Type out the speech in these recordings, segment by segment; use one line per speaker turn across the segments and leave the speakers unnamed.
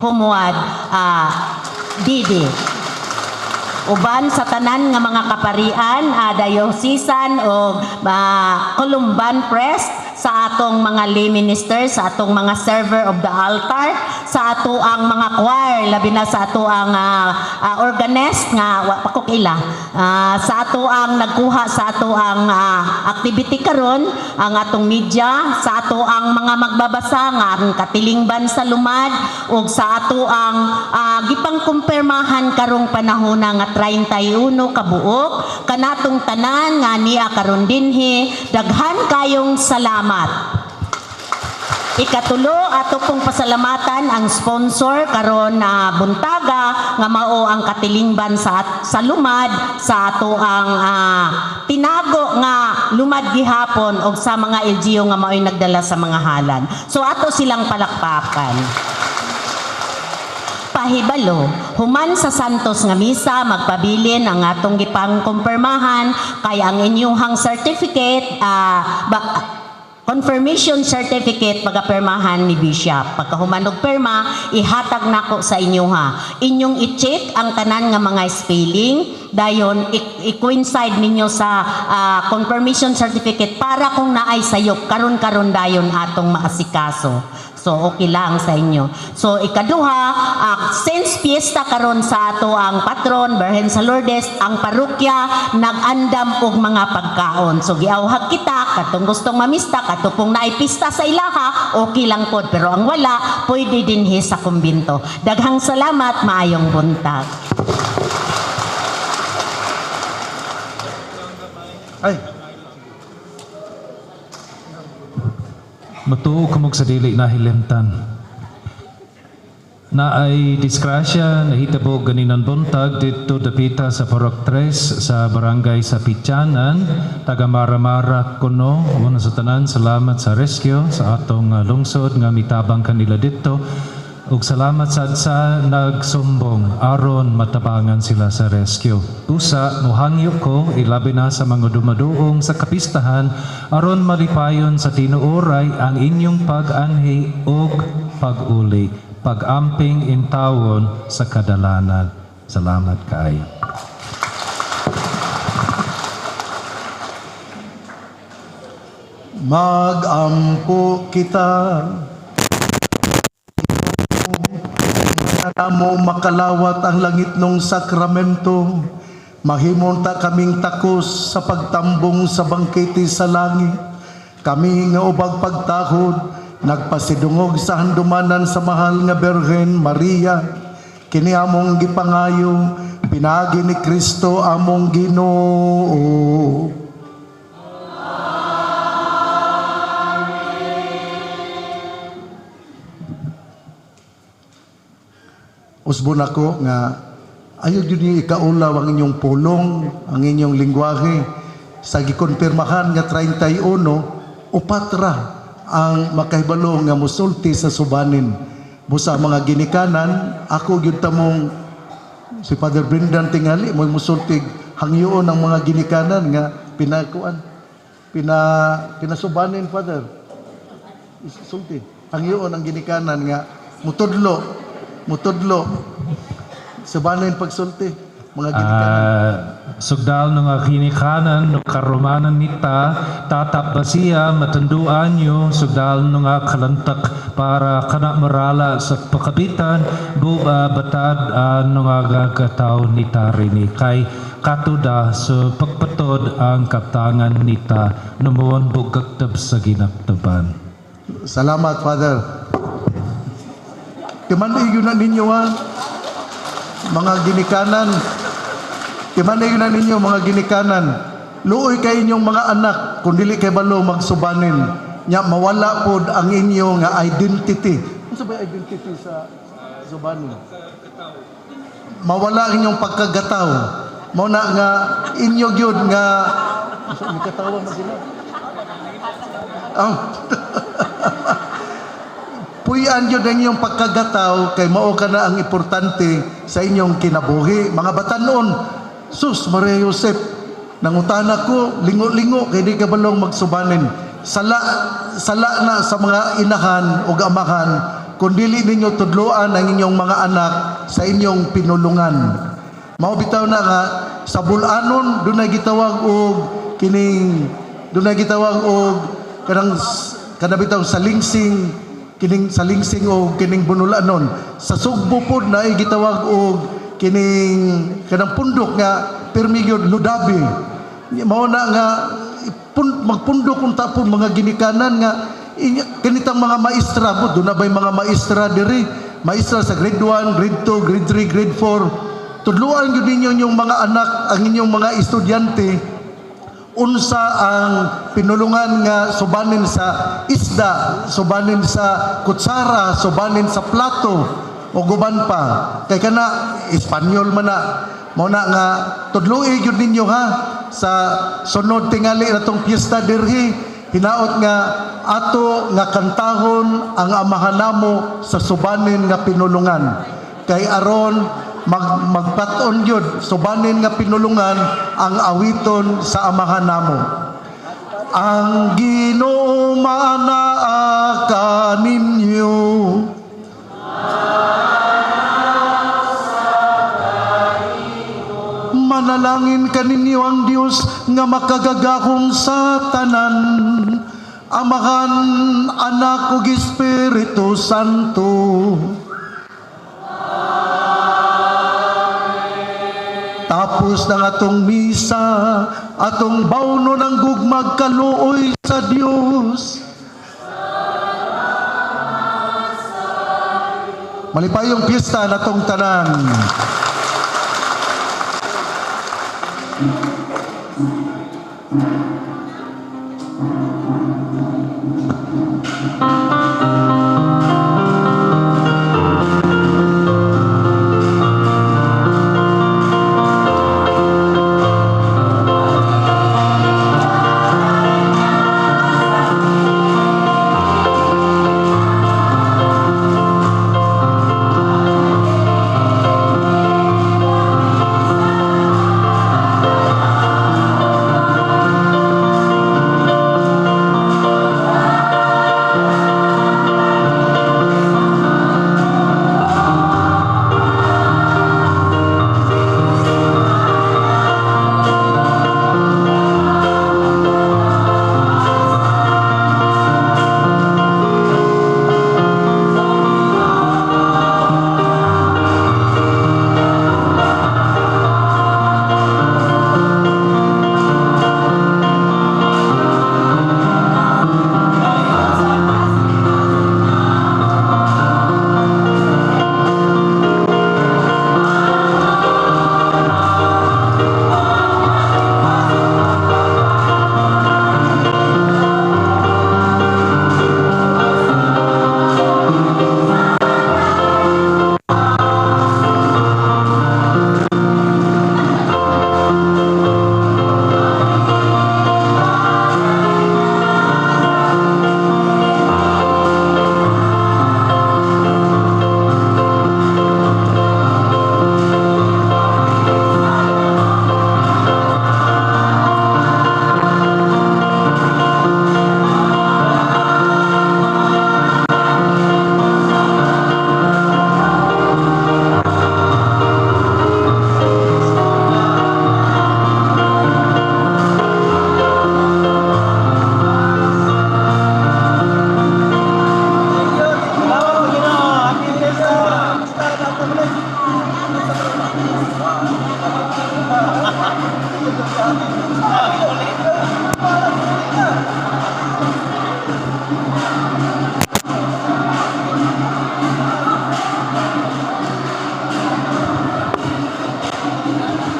humuad Didi. Uban sa tanan nga mga kaparian, dayosisan o Columban Press, sa atong mga lay ministers, sa atong mga server of the altar, sa ato ang mga choir, labi na sa ato ang organist nga pakukila, sa ato ang nagkuha sa ato ang activity karon, ang atong media, sa ato ang mga magbabasa nga ang katilingban sa lumad, ug sa ato ang gipang kumpirmahan karong panahon nga 31 kabuok kanatong tanan nga niya karon dinhi, daghan kayong salamat. Ikatulo, ato pong pasalamatan ang sponsor karon na buntaga nga mao ang katilingban sa lumad sa ato ang tinago nga lumad gihapon og sa mga LGU nga mao'y nagdala sa mga halan. So ato silang palakpakan. Pahibalo, human sa Santos nga misa magpabilin ang atong gipang kumpirmahan kay ang inyuhang certificate confirmation certificate pagapirmahan ni Bishop. Pagkahuman og perma, ihatag nako sa inyo ha. Inyong i-check ang tanan nga mga spelling, dayon i-coincide ninyo sa confirmation certificate para kung naay sayop karon dayon atong maasikaso. So okay lang sa inyo. So ikaduha, since fiesta karon sa ato ang patron Birhen sa Lourdes, ang parokya nag-andam og mga pagkaon. So giawhag kita katong gustong mamista kato pong naay pista sa ilaha, okay lang pod, pero ang wala pwede dinhi sa kumbinto. Daghang salamat, maayong buntag.
Ay,
matuo kamog sa dili na hilemtan. Na ay disgrasya nahitabo ganinan buntag dito dapita sa Parok 3 sa barangay sa Pityanan, taga Maramara kuno. Una sa tanan, salamat sa rescue sa atong lungsod nga mitabang kanila dito. Ug salamat sa nagsumbong aron matabangan sila sa rescue. Usa, muhangyo ko ilabi na sa mga dumaduong sa kapistahan aron malipayon sa tinuoray ang inyong pag-anhi ug pag-uli, pag-amping intawon sa kadalanan. Salamat kaayo.
mag-ampo kita. Mo makalawat ang langit ng sakramento, mahimong ta kaming takos sa pagtambong sa bangkete sa langit. Kami nga ubag pagtahod, nagpasidungog sa handumanan sa mahal nga Birhen Maria. Kini among gipangayo, pinagi ni Kristo among Ginoo. Usbon ako nga ayaw yun yung ikaulaw ang inyong pulong, ang inyong lingwahe. Sa gikonpirmahan nga 31, upatra ang makahibalo nga musulti sa subanin. Busa mga ginikanan, ako yun tamong si Father Brendan tingali, mo musulti hangyoon ang mga ginikanan nga pinasubanin, Father. Sulti. Hangyoon ang ginikanan nga mutudlo subanin pagsulti mga ginikanan.
Sugdal ng kinikanan no karumanan nita tatap basiya matanduan nyo sugdal ng kalantak para kana marala sa pakabitan buba batad ng agagataw nita rini kay katuda so pagpatod ang kaptangan nita numuon bugagtab sa ginaktaban.
Salamat, Father. Timan-iyo na ninyo mga ginikanan. Timan-iyo na ninyo mga ginikanan. Luoy kay inyong mga anak kung dili kay balo magsubanin. Nya mawala pod ang inyo nga identity. Ano ba identity sa subanin? Mawala ang inyong pagkagataw. Mao na nga inyo gyud nga katawa na sila. Puyan yun ang inyong pagkagataw kay mao ka na ang importante sa inyong kinabuhi. Mga batanon, sus, Maria Josep, nangutana ko, lingo-lingo, kay di ka balong magsubanin. Sala na sa mga inahan o amahan kung dili ninyo tudloan ang inyong mga anak sa inyong pinulungan. Mao bitaw na nga sa bulanon dunay gitawag og kining kanang bitaw salingsing kining salingsing o kining bunulanon. Sa Sugbo pod na gitawag og kining kanang pundok nga permigyod ludabi. Mao na nga magpundok kung tapon mga ginikanan nga kanitang mga maestra po, doon na ba'y mga maestra diri, maestra sa grade 1, grade 2, grade 3, grade 4. Tudluan yun ninyo yung mga anak, ang inyong mga estudyante, unsa ang pinulungan nga subanin sa isda, subanin sa kutsara, subanin sa plato, o guban pa. Kay kana, Espanyol man na, mo na nga, tudluin yun ninyo ha, sa sunod tingali na tong piyesta dirhi, hinaot nga ato nga kantahon ang amahan namo sa subanin nga pinulungan. Kay aron magpaton yun, subanin nga pinulungan ang awiton sa amahan namo. Ang Ginoo manaa kaninyo. Manalangin kaninyo ang Dios nga makagagahom sa tanan, Amahan, Anak ug Espiritu Santo. Tapos ng atong misa, atong bawno ng gugmag kaluoy sa Dios. Malipayong piyesta natong tanan.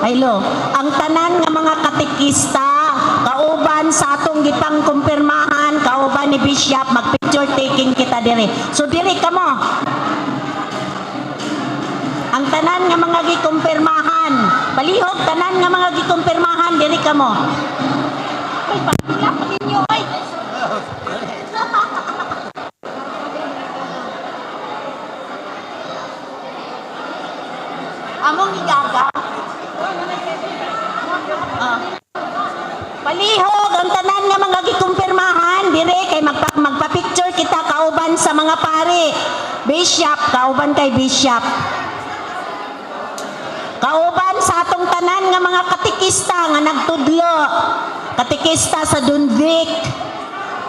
Hello, ang tanan nga mga katikista, kauban sa atong gipang kumpirmahan, kauban ni Bishop, mag-picture taking kita dire. So dire ka mo. Ang tanan nga mga gikumpirmahan, palihog tanan nga mga gikumpirmahan, dire ka mo. Ay, pagila pa ninyo, ay. Among igaga. Palihog ang tanan nga mga gikumpirmahan dire kay magpa-picture kita kauban sa mga pari. Bishop, kauban kay Bishop. Kauban sa atong tanan nga mga katikista nga nagtudlo. Katikista sa Dunvik.